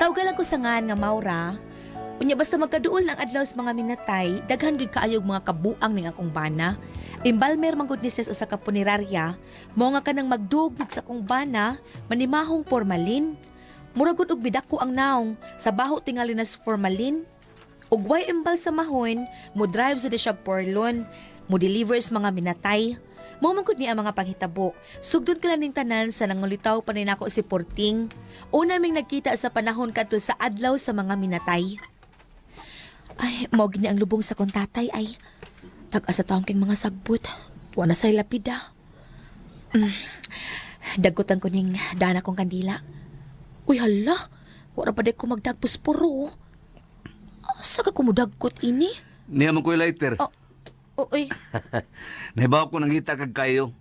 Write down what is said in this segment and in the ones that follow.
Tawgalan ko sa ngan nga Maura. Unya basta magkaduol ng adlaw sa mga minatay, daghan gid kaayog mga kabuang ning akong bana. Imbalmer man gud ni ses usa ka punerarya, mo nga kanang magdugid sa akong bana, manimahong formalin. Mura gud og bidako ang naong sa baho tingali na sa formalin. Ug way imbal sa mahon, mo drive sa disyag porlon, mo deliver sa mga minatay. Mo man gud ni ang mga panghitabo. Sugdon ka lang ning tanan sa nangulitaw pa rin ako si Porting. Una ming nagkita sa panahon kadto sa adlaw sa mga minatay. Ay, mao gid ni ang lubong sa kong tatay ay. Tag-asa taong king mga sagbot. Wala say lapida. Dagutan ko ning dana kong kandila. Uy hala, wala pa di ko magdagpos puro. Asa ka kumudagkot ini? Niya man ko lighter. Uy, Nahibaw ko nangita kag kayo.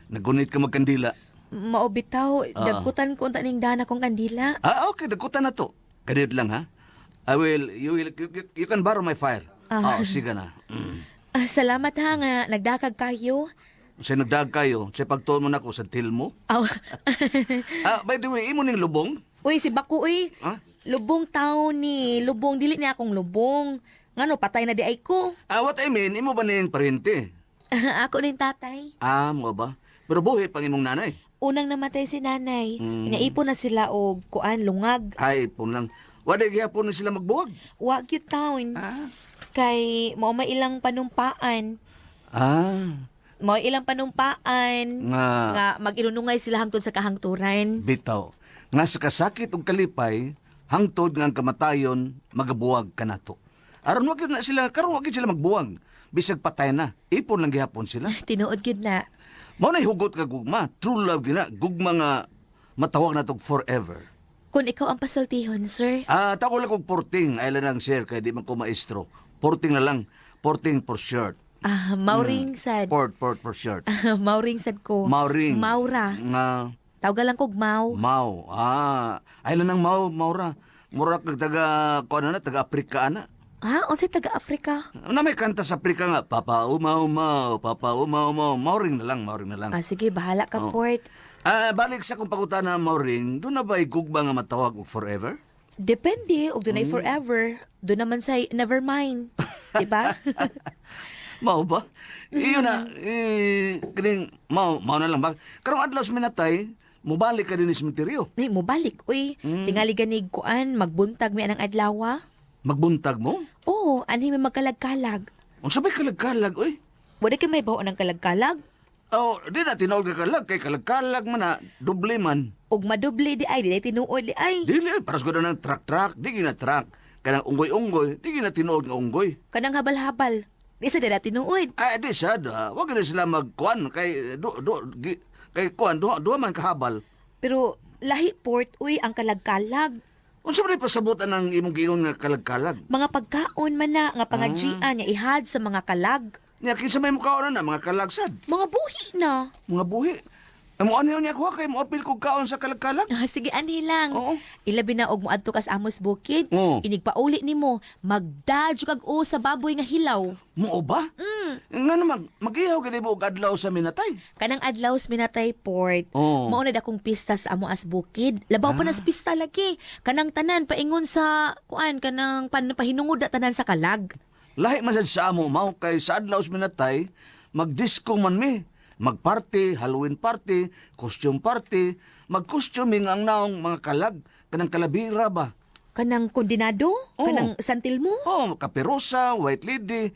Nagunit ka magkandila. maobitaw, dagkutan ko unta ning dana kong kandila. Okay, dagkutan na to. Kanit lang ha. You can borrow my fire. Sige na. Salamat ha nga, nagdakag kayo. Sa nagdag kayo, sa pagtuon mo na ko sa til mo. Aw. By the way, imo ning lubong? Uy, si Baku, uy. Ha? Lubong taon ni. Lubong, dili niya akong lubong. Ngano, patay na di ay ko. What I mean, imo ba ning parente? Ako ning tatay. Mo ba? Pero buhi pang imong nanay. Unang namatay si nanay. Naipon na sila og kuan, lungag. Ay, pun lang. Wala gyapon na sila magbuwag. Wag yun taon. Kay, mo may ilang panumpaan. Mo ilang panumpaan. Nga mag-inunungay sila hangtod sa kahangturan. Bitaw. Nga sa kasakit ug kalipay, hangtod nga ang kamatayon, magabuwag ka nato. Aron wag na sila, karon wag sila magbuwag. Bisag patay na, ipon lang gihapon sila. Tinuod yun na. Mao na hugot ka gugma, true love gina, gugma nga matawag na tog forever. Kung ikaw ang pasultihon, sir. Tako lang kog porting, ay lang ang share kay di man ko maestro. Porting na lang, porting for short. Mauring sad. Port for short. Mauring sad ko. Mauring. Maura. Nga, Tawag lang kog Mau. Mau. Ay lang ang Maura. Mura kag taga, kuan na, taga Afrika ana. Ha? Unsay taga-Afrika? Na may kanta sa Afrika nga, Papa Umaw, Papa Umaw. Mauring na lang. Sige, bahala ka, Port. Balik sa kung pangutana, Mauring, doon na ba igugba nga matawag og forever? Depende. Og doon ay forever. Doon naman say never mind. Diba? Mao ba? Iyo na, kining, mao na lang ba? Karong adlaw sa minatay, mubalik ka din sa materiyo. May mubalik. Uy, tingali ganig kuan, magbuntag mi anang adlawa. Magbuntag mo? Oo, ani may magkalag-kalag. Ang sabay kalag-kalag, oy. Wala ka may bawa ng kalag-kalag? Di na tinawag ka kalag, kay kalag-kalag man na, doble man. Og madoble di ay, di tinuod di ay. Dili, paras ko na ng truck, di gina truck. Kanang unggoy-unggoy, di gina tinuod nga unggoy. Kanang habal-habal. Di sa dila tinuod. Di sada, wag na sila magkuan, kay, kay kuan, duha man kahabal. Pero lahi Port, uy, ang kalag-kalag. Unsa man pasabutan ng imong giingon nga kalag-kalag? Mga pagkaon man na, nga pangadjian, nga ihad sa mga kalag. Nya kinsa may mukaon na mga kalagsad, Mga buhi na. mga buhi. Amo ano niya kuha kay mo apil kog kaon sa kalag-kalag? Sige, ani lang. Oo. Ilabi na og moadto kas Amos Bukid. Oo. Inigpauli nimo, magdadyo kag o sa baboy nga hilaw. Mo ba? Nga naman, mag-ihaw ka mo og adlaw sa minatay. Kanang adlaw sa Minatay Port. Oo. Mao na dakong pista sa amo as Bukid. Labaw pa nas pista lagi. Kanang tanan paingon sa kuan kanang pahinungod na tanan sa kalag. Lahi man sad sa amo mao kay sa adlaw sa minatay, magdisco man mi. Magparty, Halloween party, costume party, mag-costuming ang naong mga kalag, kanang kalabira ba? Kanang kondinado? Oo. Kanang santilmo? Kapirosa, white lady.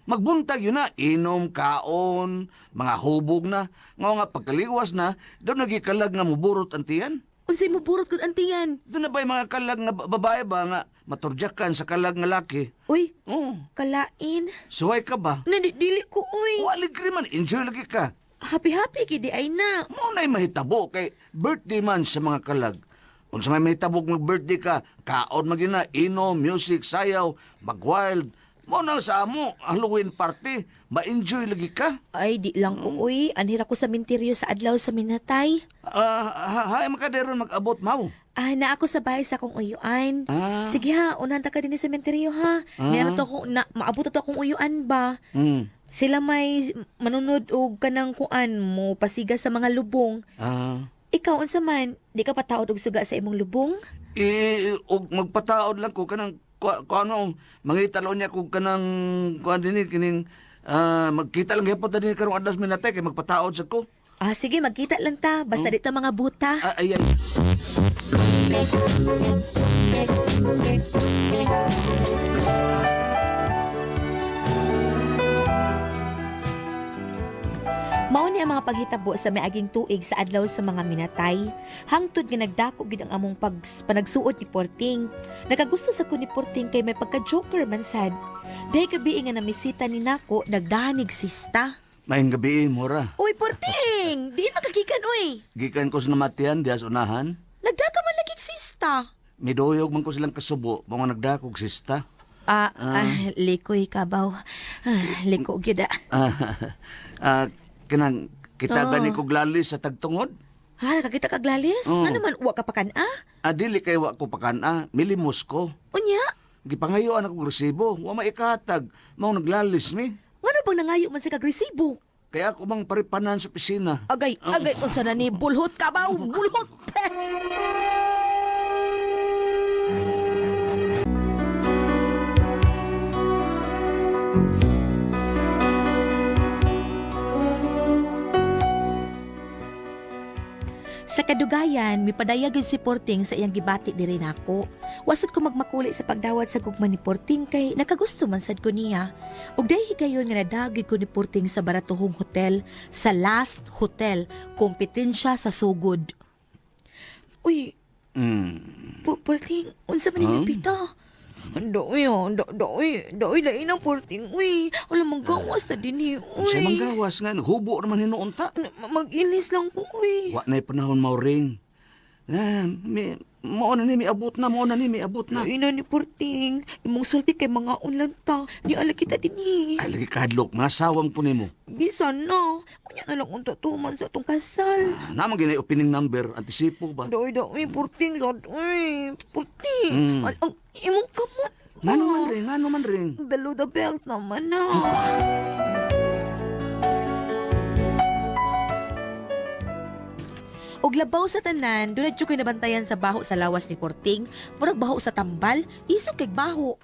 Magbuntag yun na, inom, kaon, mga hubog na. Nga pagkaliwas na, daw nagikalag nga muburot ang tiyan. Unsay mo burot gud antiyan? Doon na ba yung mga kalag nga babae ba nga maturjakan sa kalag nga laki? Uy, Oo. kalain. Suway ka ba? Dili ko uy. Walig man, enjoy lagi ka. Happy kidi ay na. Mo na'y mahitabo kay birthday man sa mga kalag. Kung sa may mahitabo mag birthday ka, kaon magina, inom, music, sayaw, mag-wild. Mo na sa amo, Halloween party, ma-enjoy lagi ka. Ay, di lang ko uy. Anhira ko sa minteryo sa adlaw sa Minatay. Hay makaderon mag-abot mau. Na ako sa bahay sa akong uyuan. Ah. Sige ha, unahan ta ka din sa sementeryo ha. Maabot to akong uyuan ba? Sila may manunod og kanang kuan mo pasiga sa mga lubong. Ah, Ikaw unsa man, di ka pataod og suga sa imong lubong? og magpataod lang ko kanang ano, mangitalo niya ko kanang kuan dinhi kining magkita lang gyapon ta dinhi karong adlas minatay kay magpataod sad ko. Ah, sige, magkita lang ta. Basta di ta mga buta. Ay. Mao ni ang mga paghitabo sa miaging tuig sa adlaw sa mga minatay. Hangtod nga nagdako gid ang among panagsuot ni Porting. Nakagusto sa ko ni Porting kay may pagka-joker man sad. Dahil gabi nga namisita ni nako, nagdahanig sista. Maayong gabi, Mora. Uy, Porting! Di makagikan, uy! Gikan ko sa namatian dias unahan. Nagdaka man laging sista. Miduyog man ko silang kasubo, mga nagdakog sista. Likoy kabaw. Liko gyud ah. Kanang kita Oh. gani kog lalis sa tagtungod. Ha, nakakita kag lalis? Oh. Nga naman, uwa ka pa kan ah? Dili kay wa ko pakana, milimos ko. Unya? Gipangayoan ako resibo, wa maikatag, mao naglalis mi. Nga bang nangayo man sa kag resibo? Kaya ako bang paripanan sa opisina. Agay, unsa na ni bulhot kabaw, bulhot! Sa kadugayan, mipadayag yun si Porting sa iyang gibati diri nako. Wasad ko magmakuli sa pagdawat sa gugma ni Porting kay nakagusto man sad ko niya. Ug dahil higayon nga nadagi ko ni Porting sa baratuhong hotel, sa Last Hotel, kompetensya sa sugod. Uy, Porting, unsa man ni pita? Doy, lain ang Porting. Uy, wala mang gawas na din Sa uy. manggawas nga, hubo naman hinuon ta. Mag-ilis lang ko, uy. Wa na'y panahon mauring. Mo na ni mi abot na. Ay na ni Porting, imong sulti kay mga unlan ta. Di ala kita din Ay, lagi kadlok, masawang po nimo. Bisan na. Kanya na lang kung tutuman sa itong kasal. Naman ginay opening number, antisipo ba? Doy, Porting, Uy, Porting. Mm. Ang imong kamot. Ngano man ring. Below the belt naman na. Og labaw sa tanan, doon na ko'y nabantayan sa baho sa lawas ni Porting. Murag baho sa tambal, isog kay baho.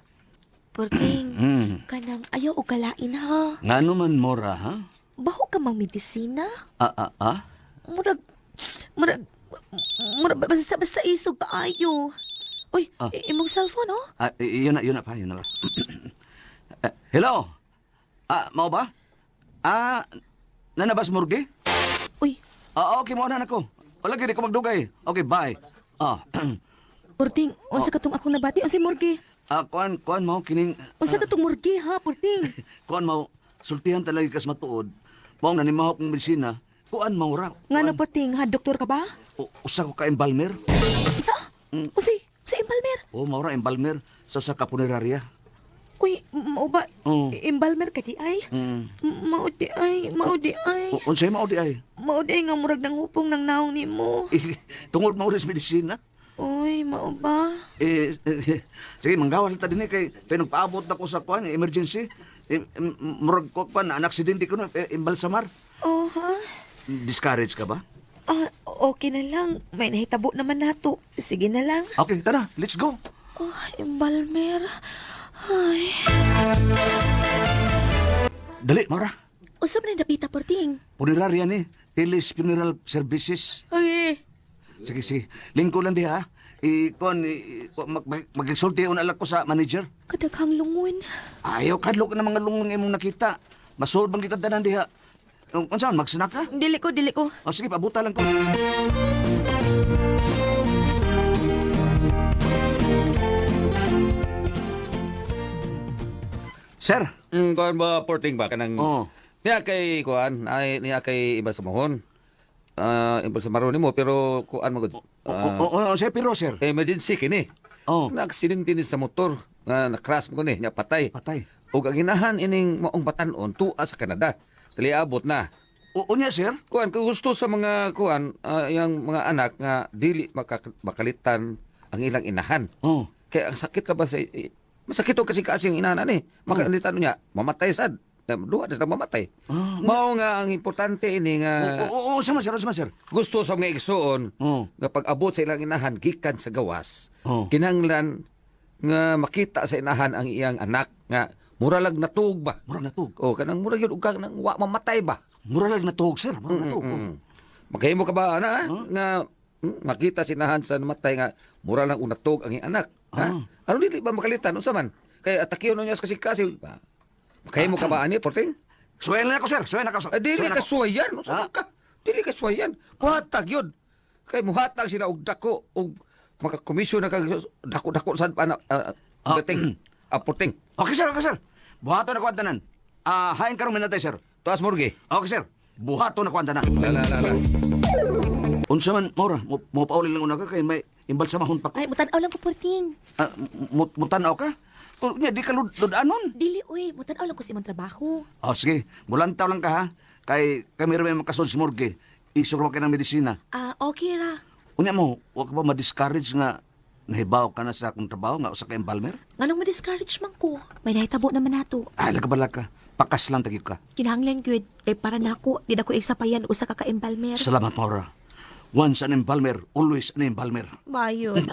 Porting, kanang ayaw o kalain ha. Ngano man mora, ha? Baho ka mang medisina? Ah? Murag, basta isog ka ayo. Uy, imong cellphone oh? Yun na pa. Hello? Mao ba? Nanabas morgue? Uy, Okay, mo na ako. Wala gini ko magdugay. Okay, bye. Porting, unsa katong akong nabati? Unsa morgue? Kuan mo, kining... Unsa katong morgue ha, Porting? Kuan mo, sultihan talaga kas matuod. Mao na ni mahok ng medisina. Kuan mo ra. Nga na Porting, ha, doktor ka ba? Usa ko ka embalmer. Sa? Sa Imbalmer? Mao ra embalmer sa kapunerarya. Uy, mao ba? Oo. Imbalmer ka di ay? Mao di ay. Unsay mao di ay? Mao di ay nga murag ng hupong ng naong nimo. Tungod mao ris medisina. Uy, mao ba? Sige, manggawal ta dinhi kay nagpaabot na ko sa kuan emergency. Murag ko pa na aksidente ko no imbalsamar. Oh, ha? Discourage ka ba? Okay na lang. May nahitabo naman nato. Sige na lang. Okay, tara, let's go. Oh, Imbalmer. Ay. Dali, Mara. Usap na napita, Porting. Punerarya ni Tilis Funeral Services. Okay. Sige. Lingko lang di ha. Mag-exulti ang alak ko sa manager. Kadaghang lungon. Ayaw, kadlo ka ng mga lungon nga imong nakita. Masood bang kita tanan di ha. Kung saan, mag-snack ka? Dili ko. Sige, pabuta lang ko. Sir. Kuan ba porting ba kanang Oo. niya kay kuan ay niya kay iba sa mohon. Iba sa maron nimo pero kuan magud. Sir, pero sir. Emergency kini. Oo. Nagaksidente ni sa motor nga na-crash mo ni niya patay. Patay. Ug ang ginahan ining maong batan-on tuwa sa Canada. Taliabot na. Unya, sir? Kuan kung gusto sa mga kuan yang mga anak nga dili makalitan ang ilang inahan. Oo. Kaya ang sakit ka ba sa masakit o kasi ang inahan ani. Makalitan niya mamatay sad. duha na sila mamatay. Mao nga ang importante ini nga Oo, sama sir, sama sir. gusto sa mga igsoon Oo. nga pag-abot sa ilang inahan gikan sa gawas. Oo. Kinahanglan nga makita sa inahan ang iyang anak nga muralag natug ba. Murag natug. O kanang murag yun ug nang wa mamatay ba. Murag natug sir, murag natug. Magkahimo ka ba ana nga makita si inahan sa namatay nga mura lang unatog ang iyang anak. Ha? Ano dili ba makalitan unsa man? Kay atakyon niya sa kasi makahimo ka ba ani porting? Suwayan na ako sir, suwayan na ako. Dili Suwayan ka ako. suwayan. Unsa ka? Dili ka suwayan. Muhatag yun. Kay muhatag sila og dako og makakomisyon na kag dako-dako sa dating aporting. Okay sir, okay sir. Buhaton ako ang tanan. Hain karong minatay sir. Tuas morgue. Okay sir. Buhaton ako ang tanan. La. Unsa man, Maura, mo pauli lang una ka kay may imbalsamahon pa ko. Ay, mutanaw lang ko, Porting. Mutanaw ka? O, nya, di ka ludanon. Dili, uy, mutanaw lang ko sa imong trabaho. Sige, mulantaw lang ka ha. Kay kami rin may makasod sa morgue. Isok ka ng medisina. Okay ra. Unya mo, huwag ka ba ma-discourage nga nahibaw ka na sa akong trabaho nga usa ka embalmer? Nganong ma-discourage man ko? May nahitabo naman nato. Ay, lagabalag ka. Pakas lang tagip ka. Kinahanglan good. Kay para nako, di na ko igsapayan usa ka ka-embalmer. Salamat, Maura. Once an embalmer, always an embalmer. Mayon.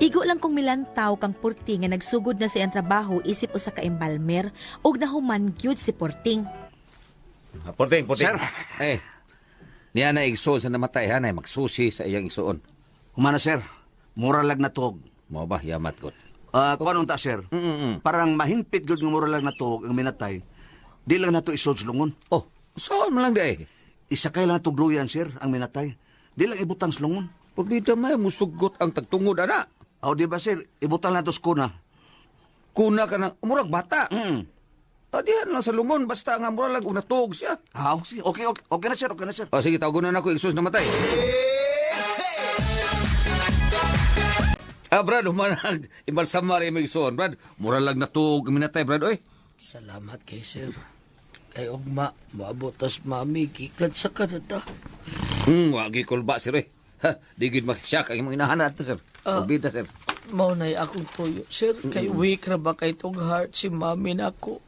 Igo lang kong milantaw kang Porting nga nagsugod na sa iyang trabaho isip usa ka embalmer ug nahuman gyud si Porting. Porting. Sir. Niya na igsoon sa namatay ha na magsusi sa iyang igsoon. Humana, sir. Mura lag na tog. Mao ba yamat ko. Kung anong ta, sir? Parang mahingpit gud nga mura lang na tog ang minatay. Di lang nato isod sa lungon. Oh, saan man lang di. Isakay lang na tugluyan, sir, ang minatay. Di lang ibutang sa lungon. Porbida may musugot ang tagtungod ana. O, di ba, sir? Ibutang lang to sa kuna. Kuna ka na murag bata. Mm. Dihan lang sa lungon basta nga mura lang unatog siya. Okay na, sir. Okay na, sir. O sige, tawagon na ako igsoon na namatay. Brad, humanag. Imbalsamar yung igsoon. Brad, mura lang natug minatay, Brad. Oy. Salamat kay sir. Kay ugma, maabotas mami, gikan sa Canada. Wagi kulba, sir eh. Ha, digid maksyak ang imong inahan nato, sir. Porbida, sir. Maunay akong tuyo. Sir, kay weak ra ba kay tong heart si mami na ako.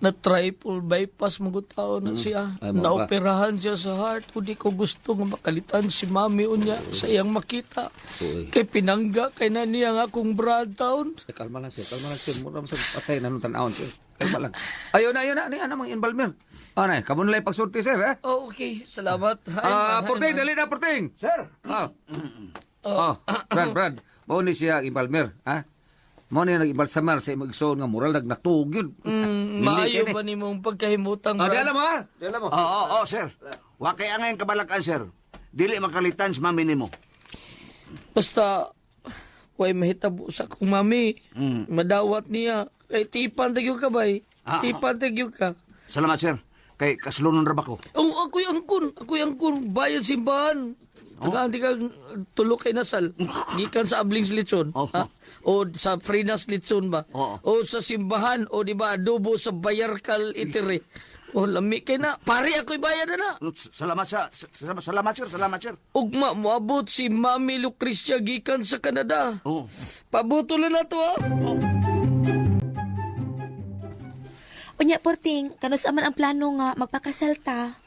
Na triple bypass mga tao na siya. Ay, mo ba? Naoperahan siya sa heart. O di ko gusto nga makalitan si mami unya sa iyang makita. Uy. Kay pinangga kay na niya nga akong brad town. Kalma lang, sir. Kalma lang, sir. Mura sa patay na nung tanawon, sir. Kalma lang. Ayun na. Ano mga inbalmer? Ano, kamo nalay pagsurti, sir, eh? Oh, okay, salamat. Porting, dali na, Porting. Sir! Brad. Mao ni siya imbalmer, ha? Mao ni nag-imbalsamar sa imong igsoon nga moral nagnatug yun. Maayo ba ni mong pagkahimutang Di brad? alam mo, ha? Di alam mo. Oo, sir. Wa kay angay kabalakan, sir. Dili makalitan sa mami nimo. Basta, way mahitabo sa kong mami. Mm. Madawat niya. Kay tipan tagyo ka bay. Tipan tagyo ka. Salamat, sir. Kay kaslunon ra ba ko? Oh, ako'y angkon. Bayad simbahan. Tagaan ka tulo kay nasal. Gikan sa Ablings Litson. Oh. Ha? O sa Frinas Litson ba? Oo. O sa simbahan. O di ba adobo sa Bayarkal Itire. O lami kay na. Pare ako'y bayad na. Salamat, sir. Salamat, sir. Ugma moabot si Mami Lucrecia gikan sa Canada. Oo. Pabutol na to ha. Unya, Porting, kanus aman ang plano nga magpakasalta.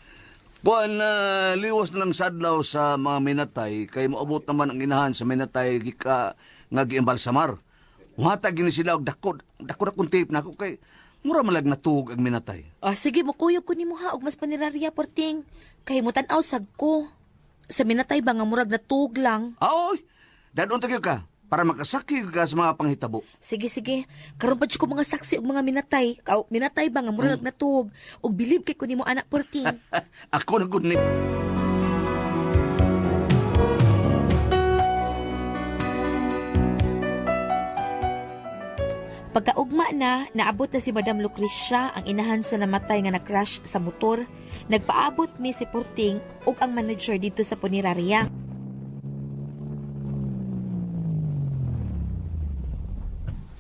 Buwan na liwas na lang sadlaw sa mga minatay, kay maabot naman ang inahan sa minatay gika nga giimbalsamar. Muhatag gini sila og dako akong tape na ako kay mura malag natug ang minatay. Sige, mukuyog ko ni mo ha, og mas panirarya, Porting. Kay mutanaw sag ko. Sa minatay ba nga murag natug lang? Oy, dadon tagyo ka para makasaki ka sa mga panghitabo. Sige. Karon pa ko mga saksi og mga minatay. Minatay ba nga murag natug. Og bilib kay ko ni mo anak, Porting. Ako na gud ni. Pagkaugma na, naabot na si Madam Lucrecia, ang inahan sa namatay nga na-crash sa motor. Nagpaabot mi si Porting ug ang manager dito sa punerarya.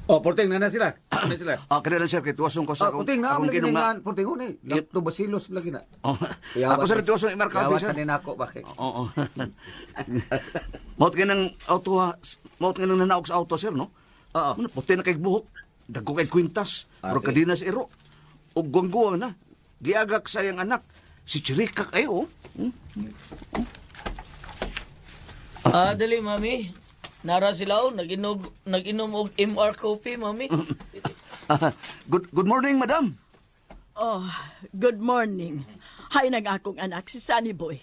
Porting, na sila. na sila. Kaya na sir, kay tuwasong ko sa Puting na, akong lagi ginong nga, puting ho ni. Lapto basilos lagi na. Oh, ako sir, tuwasong imarkado Yawas sir. sa ninako, bakit? Oo. Maut ka ng auto ha. Maut ka ng nanaog sa auto, sir, no? Oo. Ano, puti na kay buhok. Dagko kay kwintas. Pero Sige. kadinas iro. O guwang-guwang na. Giagak sa iyang anak. Si Chirika kayo, Dali, mami. Nara sila, nag-inom og MR coffee, mami. Good morning, madam. Oh, good morning. Hay nang akong anak, si Sunny Boy.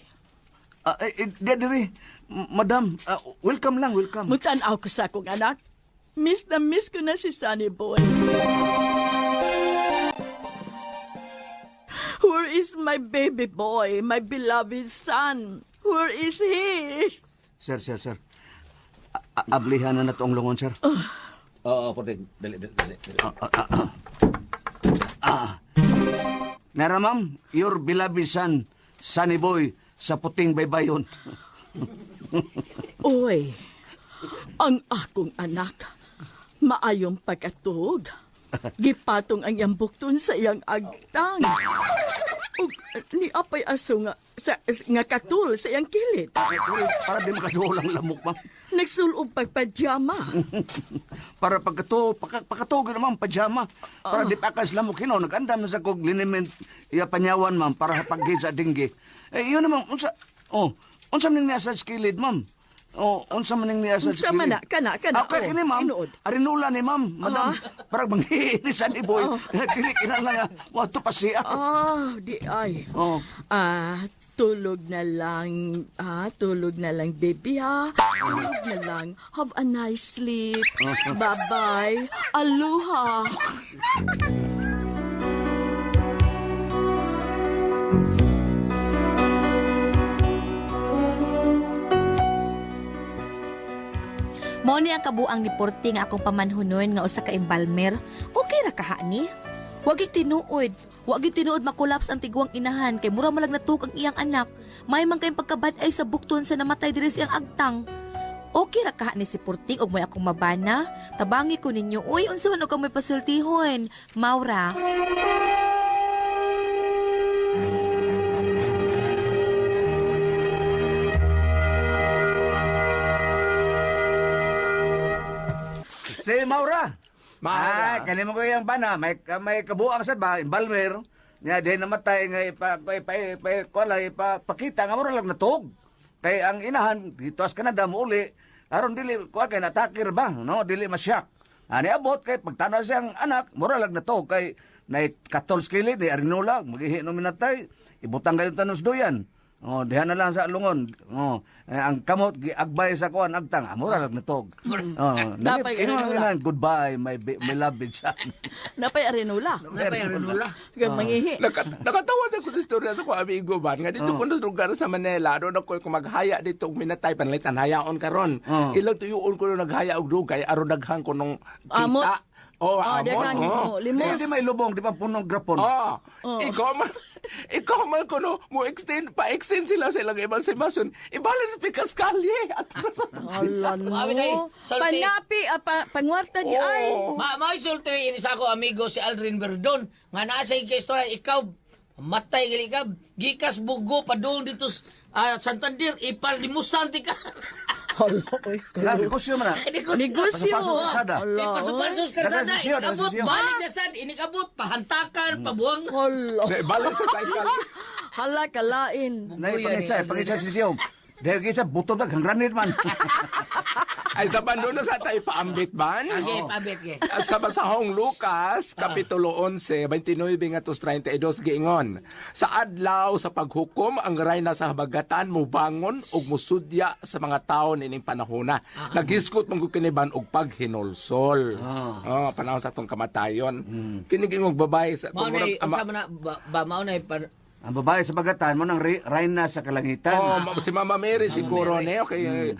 Diri, madam, welcome lang, welcome. Mutanaw ko sa akong anak. Miss na miss ko na si Sunny Boy. Where is my baby boy, my beloved son? Where is he? Sir. Ablihan na natong lungon, sir. Oo, puting. Dali. Nara, ma'am, your beloved son, Sunny Boy, sa puting baybayon. Oy, ang akong anak, maayong pagkatug. Gipatong ang iyang bukton sa iyang agtang. Ug ni apay aso nga katul sa iyang kilid. Para di makadulang lamok, ma'am. Nagsulog pagpajama. Para pakatugin naman, pajama. Para di pakas lamok, nag-andam na sa kog liniment, iya panyawan, ma'am, para paggid sa dinggi. Yun naman, unsa maning niya sa skilid, ma'am? Unsa maning niya sa Unsa skilid? man na, kana, Okay, oh, ini, ma'am. tinuod. Arinula ni, ma'am. Madam, parang manghihinis sa ni boy. Dili kinala nga, wato pa siya. Di ay. Oh. Tulog na lang, baby, ha? Tulog na lang. Have a nice sleep. Bye-bye. Aloha. Mao ni ang kabuang ni Porti nga akong pamanhunon nga usa ka embalmer. Okay ra ka ni? Wag tinuod makulaps ang tigwang inahan kay mura malag natug ang iyang anak. May man kayong pagkabad ay sa bukton sa namatay diri sa iyang agtang. Okay ra ka ni si Porting og may akong mabana. Tabangi ko ninyo. Uy, unsa man og may pasultihon? Maura. Si Maura. Maura. Kani mo ko yung bana, may kabuang sa ba, Balmer. Nya din namatay nga ipakita nga mura lang natug. Kay ang inahan dito as Canada mo uli. Aron dili ko kay natakir ba, no? Dili masyak. Ani abot kay pagtanaw siyang anak, mura lang natug kay nay 14 kilid ni Arinola, magihi no minatay. Ibutang kayo tanos doyan. Diha na lang sa lungon. Ang kamot giagbay sa kuan agtang, mura lang natog. Napay Arinola. Goodbye my beloved son. Napay Arinola. Kag mangihi. Nakatawa sa kung istorya sa ko amigo ba nga dito ko na lugar sa Manila doon ako kung maghaya dito og minatay panalitan hayaon karon. Ilang tuyuon ko na naghaya og dugay aron daghang ko nung Amot. kita. Daghang limos. Hindi may lubong, di ba punong grapon? Ikaw man ko no, pa-extend sila sa ilang ibang simason. Ibalance pikas kalye. At Ala no. Mami kay, salty. Panapi, pangwarta di ay. May sulti ini sa ako amigo si Aldrin Verdon nga naa sa istorya ikaw matay gali ka gikas bugo padung dito Santander ipalimusan ti ka. Hala, oy. Negosyo man na. Negosyo. Pasok sa kalsada. Pasos karsada Nagdesisyon, inikabot nagdesisyon. balik na sad inikabot pahantakan pabuang. Hala. Ibalance sa tayo kalye. Hala, kalain. Pangitsa si Siyom. Dahil kisa buto na gangranit man. Ay sa bando na sa tayo paambit ban. Okay, pabit ke. Sa basahong Lucas, Kapitulo 11, 29 ngatos 32 giingon. Sa adlaw sa paghukom, ang rayna sa habagatan mubangon ug musudya sa mga tawo nining panahona. Nagiskot mong kiniban og paghinulsol. Panahon sa atong kamatayon. Kini giingog babae sa Mao na ama- unsa man na ba mao na Ang babae sa bagatan mo ng Reyna sa kalangitan. si Mama Mary siguro ne okay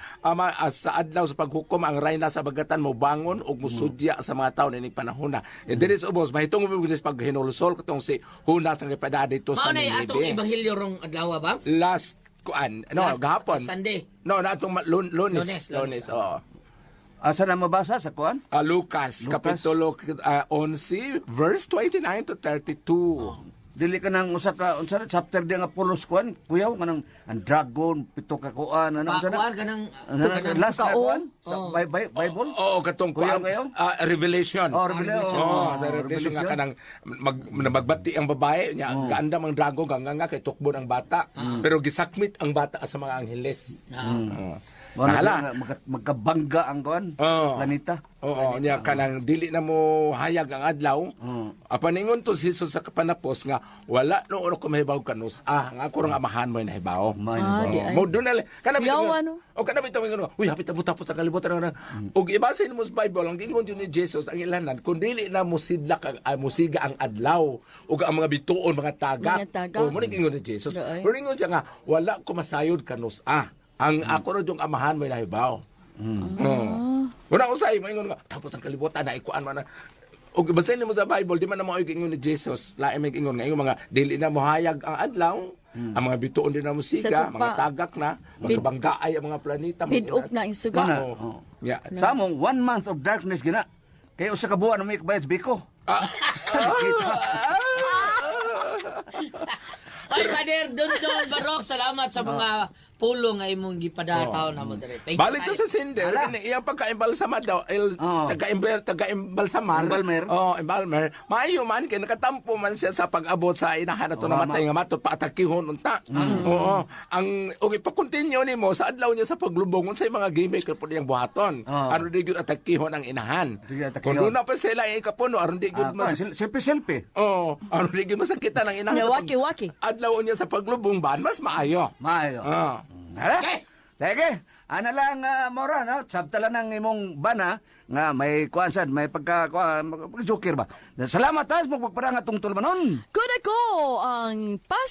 sa adlaw sa paghukom ang rayna sa bagatan mo bangon ug musudya sa mga tawo nining panahona. Diri sa ubos mahitong mo sa paghinulsol katong si Hunas nga ipada dito mao sa na atong Ninibe. ebanghelyo rong adlaw ba? Last kuan no Last gahapon. Sunday. No na atong lunes. Lunes. Oo. Asa na mabasa sa kuan? Lucas, Lucas. Kapitulo 11, verse 29 to 32. Dili ka nang usa ka unsa na chapter di nga pulos kuan, kuyaw kanang ang dragon pito ka kuan ano unsa na? Pakuan ka ng... Last na kuan sa Oh. Bible? Oo, katong Kuyaw kuan, kayo? Revelation. Revelation. Sa Revelation nga kanang magbati ang babae niya, gaanda mang drago nga kay tukbo ang bata, pero gisakmit ang bata sa mga angheles. Oo. Bahala. Magkabangga ang kuan, Oo. planeta. Oo, niya kanang dili na mo hayag ang adlaw. Apaningon to si Jesus sa kapanapos nga wala no ko mahibaw kanus. Nga ako nga amahan mo nahibaw. di ay. Mo doon na kanabit Yawa, no? O kanabit mo ngono. Uy, hapit mo tapos sa kalibutan na. Og ibasa mo sa Bible ang gingon ni Jesus ang ilanan kun dili na mo sidlak ang musiga ang adlaw ug ang mga bituon mga tagak. Mga tagak. O mo ni gingon ni Jesus. Di ay. Pero ingon siya nga wala ko masayod kanus. Ang ako ro yung amahan mo nahibaw. Wala ko sa ingon nga tapos ang kalibutan na ikuan man na. Og basahin mo sa Bible, di man na mo ingon ni Jesus, lain may ingon nga yung mga dili na mohayag ang adlaw, ang mga bituon din na musiga, Sa tupa. mga tagak na, magkabanggaay ang mga planeta. Pidok na ang suga. Kana. Oo. Yeah. Sa among 1 month of darkness gina. Kay usa ka buwan na may bayad biko. Ay, Pader, Don Barok, salamat sa mga pulong nga imong gipadataw na mo dire. Thank you. Balik to sa Cinder, iyang pagkaimbalsamad daw, taga-imbalsaman. Embalmer. Embalmer. Maayo man, kaya nakatampo man siya sa pag-abot sa inahan na ito namatay nga matot, paatakihon unta. Oo. Okay, pa-continue ni mo, sa adlaw niya sa paglubong, sa mga gimmick po niyang buhaton. Ano di yun atakihon ang inahan. Di yun atakihon. Kung doon na pa sila ikapuno, aron di yun Selfie. Oo. Ano di yun masakitan ang inahan. Waki-waki. Adlaw niya sa paglubong ban, mas maayo. Maayo. Hala? Okay. Sige. Ana lang mora no, sabtala nang imong bana nga may kuansan, may pagka joker ba. Salamat tas magpagparang atong tulmanon. Kuna ko ang pas